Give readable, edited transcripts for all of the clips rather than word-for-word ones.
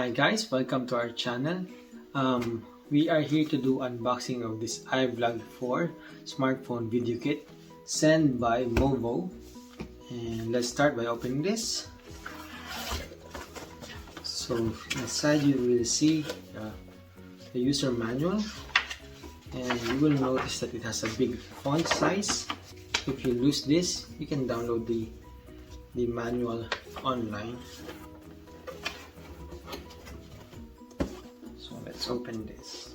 Hi guys, welcome to our channel. We are here to do unboxing of this iVlog 4 smartphone video kit sent by Movo. And let's start by opening this. So inside you will see the user manual, and you will notice that it has a big font size. If you lose this, you can download the manual online. So let's open this.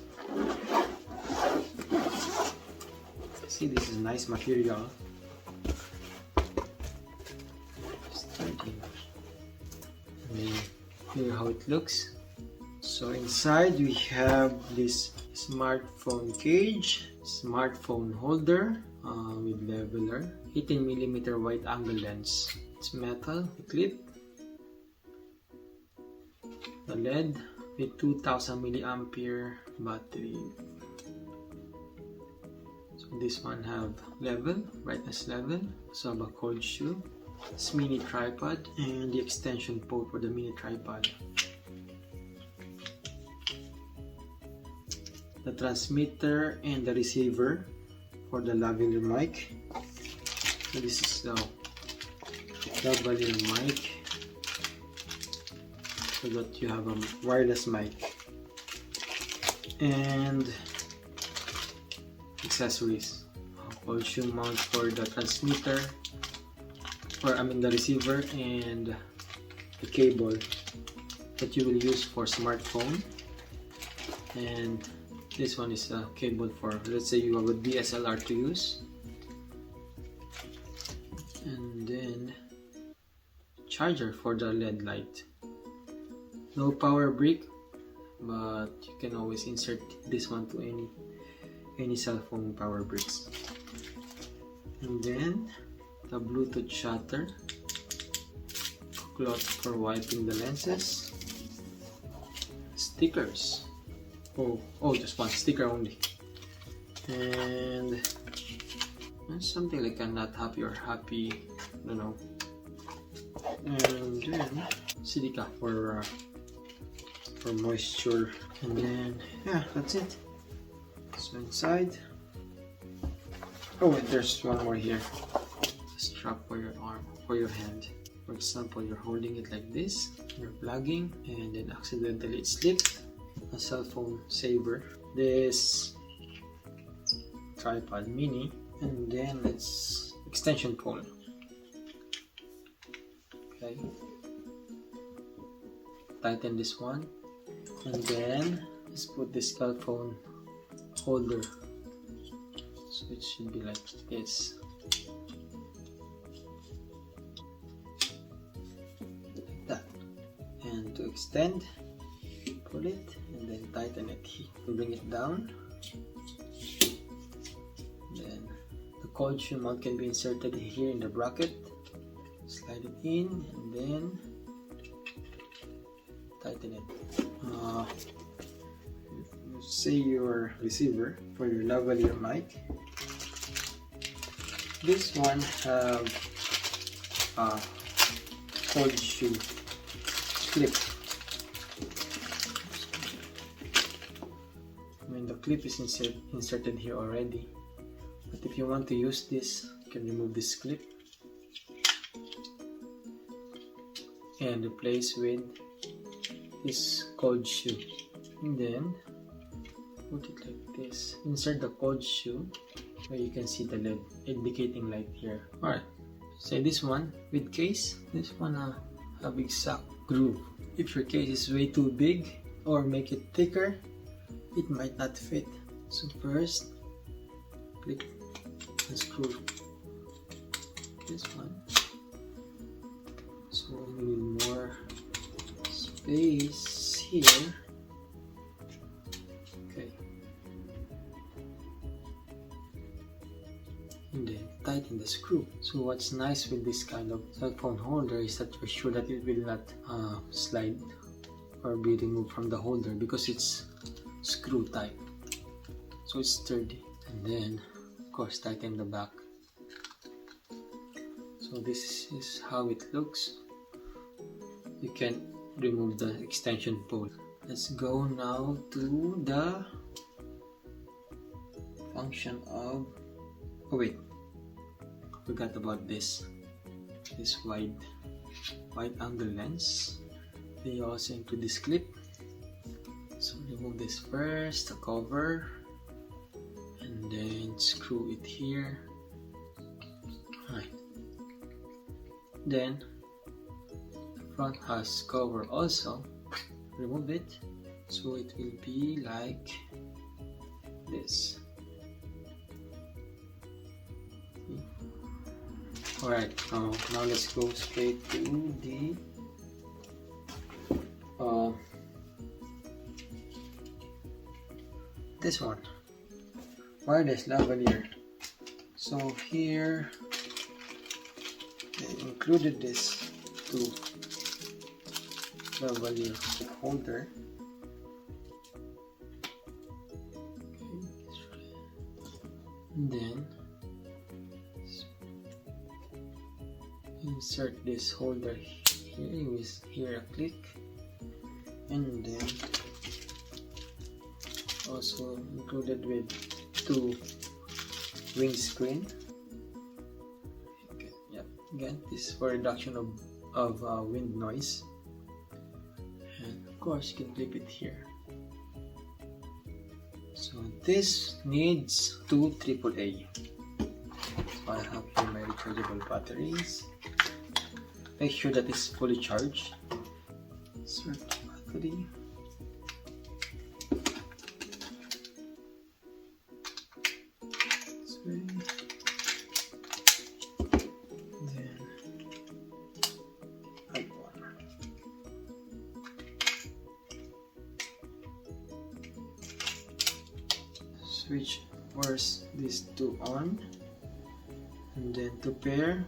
See, this is nice material. And here how it looks. So inside we have this smartphone cage, smartphone holder with leveler, 18mm wide angle lens. It's metal, the clip, the LED with 2000 milliampere battery. So this one have level, brightness level, so have a cold shoe, this mini tripod, and the extension port for the mini tripod. The transmitter and the receiver for the lavalier mic. So this is the lavalier mic, so that you have a wireless mic, and accessories, a cold shoe mount for the transmitter, the receiver, and the cable that you will use for smartphone. And this one is a cable for, let's say you have a DSLR to use. And then charger for the LED light. No power brick, but you can always insert this one to any cell phone power bricks. And then the Bluetooth shutter, cloth for wiping the lenses, stickers. Oh, just one sticker only, and something like a not happy or happy, I don't know. And then silica for moisture, and then yeah, that's it. So inside, oh, and there's one more here, a strap for your arm, for your hand. For example, you're holding it like this, you're plugging, and then accidentally it slipped. A cell phone saver, this tripod mini, and then it's extension pole. Okay, tighten this one, and then let's put this cell phone holder, so it should be like this, like that. And to extend, pull it and then tighten it, bring it down. Then the cold shoe mount can be inserted here in the bracket, slide it in, and then tighten it. Say your receiver for your lavalier mic, this one have a cold shoe clip. The clip is inserted here already, but if you want to use this, you can remove this clip and replace with this cold shoe, and then put it like this. Insert the cold shoe where you can see the LED indicating light here. Alright, say this one with case, this one have exact groove. If your case is way too big or make it thicker, it might not fit. So first, click and screw this one. So we need more space here. Okay. And then tighten the screw. So what's nice with this kind of cell phone holder is that you're sure that it will not slide or be removed from the holder, because it's screw type, so it's sturdy. And then of course tighten the back. So this is how it looks. You can remove the extension pole. Let's go now to the function of, oh wait, forgot about this wide angle lens. They also include this clip. So remove this first, the cover, and then screw it here. Right. Then the front has cover also. Remove it, so it will be like this. Alright, now let's go straight to the this one, wireless lavalier. So here they included this two lavalier holder. And then insert this holder here with here a click, and then also included with two windscreen. Okay, yeah, again this is for reduction of wind noise, and of course you can clip it here. So this needs two AAA. So I have here my rechargeable batteries. Make sure that it's fully charged. Insert battery. This way. Then add one. Switch first these two on, and then to pair,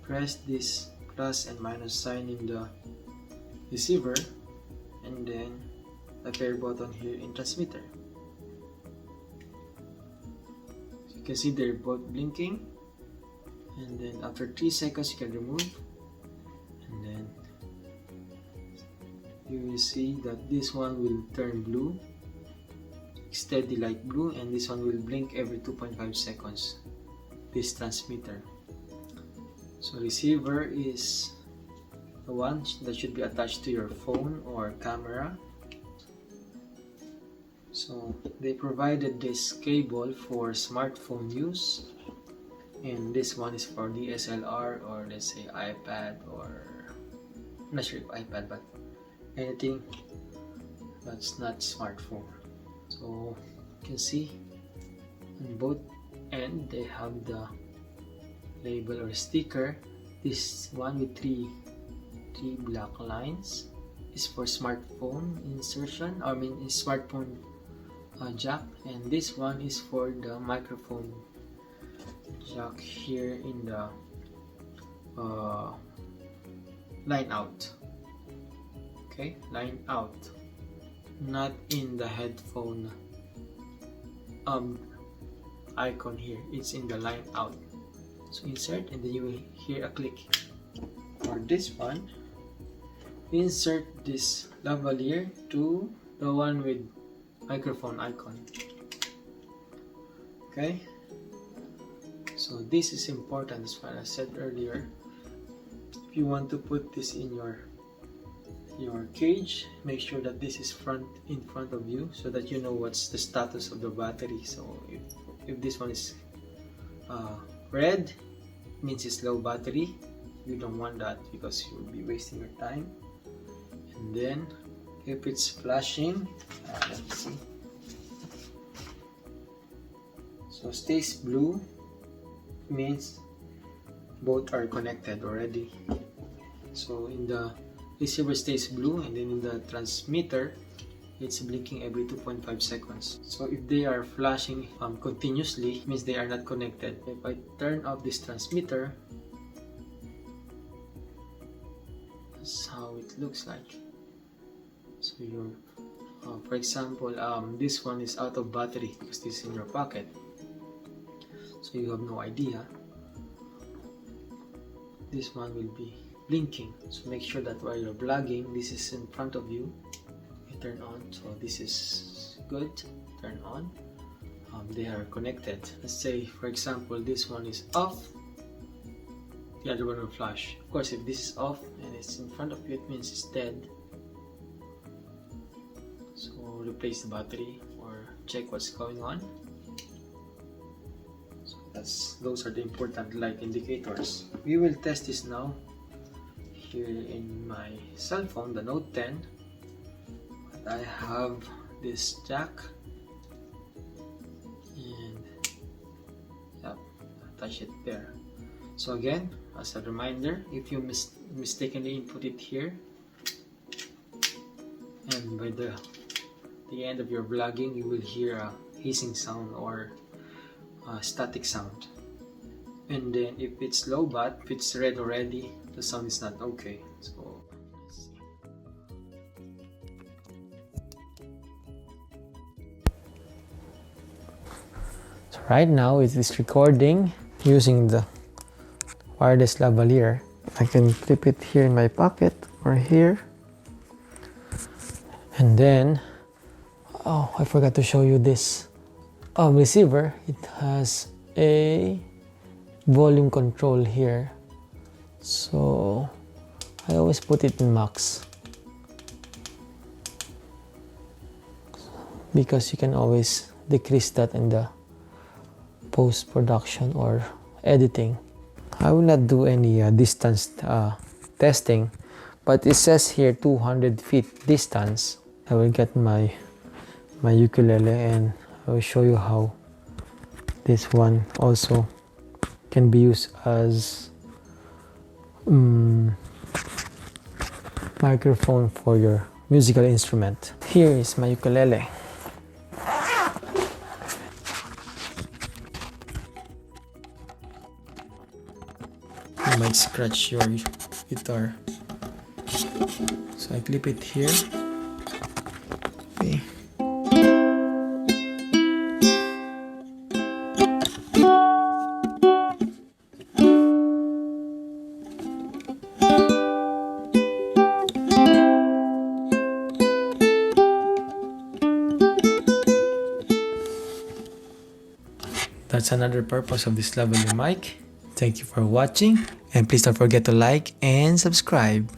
press this plus and minus sign in the receiver, and then the pair button here in transmitter. So you can see they're both blinking, and then after 3 seconds you can remove, and then you will see that this one will turn blue, steady light blue, and this one will blink every 2.5 seconds, this transmitter. So receiver is the one that should be attached to your phone or camera. So they provided this cable for smartphone use, and this one is for DSLR, or let's say iPad, or I'm not sure if iPad, but anything that's not smartphone. So you can see on both ends they have the label or sticker. This one with three black lines is for smartphone insertion, I mean is smartphone jack, and this one is for the microphone jack here in the line out. Okay, line out, not in the headphone icon here, it's in the line out. So insert, and then you will hear a click. For this one, insert this lavalier to the one with microphone icon. Okay, so this is important, as what I said earlier. If you want to put this in your cage, make sure that this is in front of you, so that you know what's the status of the battery. So if this one is red, means it's low battery. You don't want that because you will be wasting your time. And then if it's flashing, let's see, so stays blue means both are connected already. So in the receiver stays blue, and then in the transmitter it's blinking every 2.5 seconds. So if they are flashing continuously, means they are not connected. If I turn off this transmitter, that's how it looks like. So your for example, this one is out of battery because this is in your pocket, so you have no idea. This one will be blinking. So make sure that while you're vlogging, this is in front of you. You turn on. So this is good. Turn on. They are connected. Let's say, for example, this one is off. The other one will flash. Of course, if this is off and it's in front of you, it means it's dead. So replace the battery or check what's going on. So those are the important light indicators. We will test this now here in my cell phone, the Note 10. But I have this jack and yep, attach it there. So again, as a reminder, if you mistakenly input it here, and by the end of your vlogging, you will hear a hissing sound or a static sound. And then if it's low bat, if it's red already, the sound is not okay. So let's see. So right now it is recording using the wireless lavalier. I can clip it here in my pocket or here. And then, oh, I forgot to show you this receiver. It has a volume control here. So I always put it in max because you can always decrease that in the post-production or editing. I will not do any distance testing, but it says here 200 feet distance. I will get my ukulele and I will show you how this one also can be used as microphone for your musical instrument. Here is my ukulele. You might scratch your guitar. So I clip it here. Okay. That's another purpose of this lovely mic. Thank you for watching, and please don't forget to like and subscribe.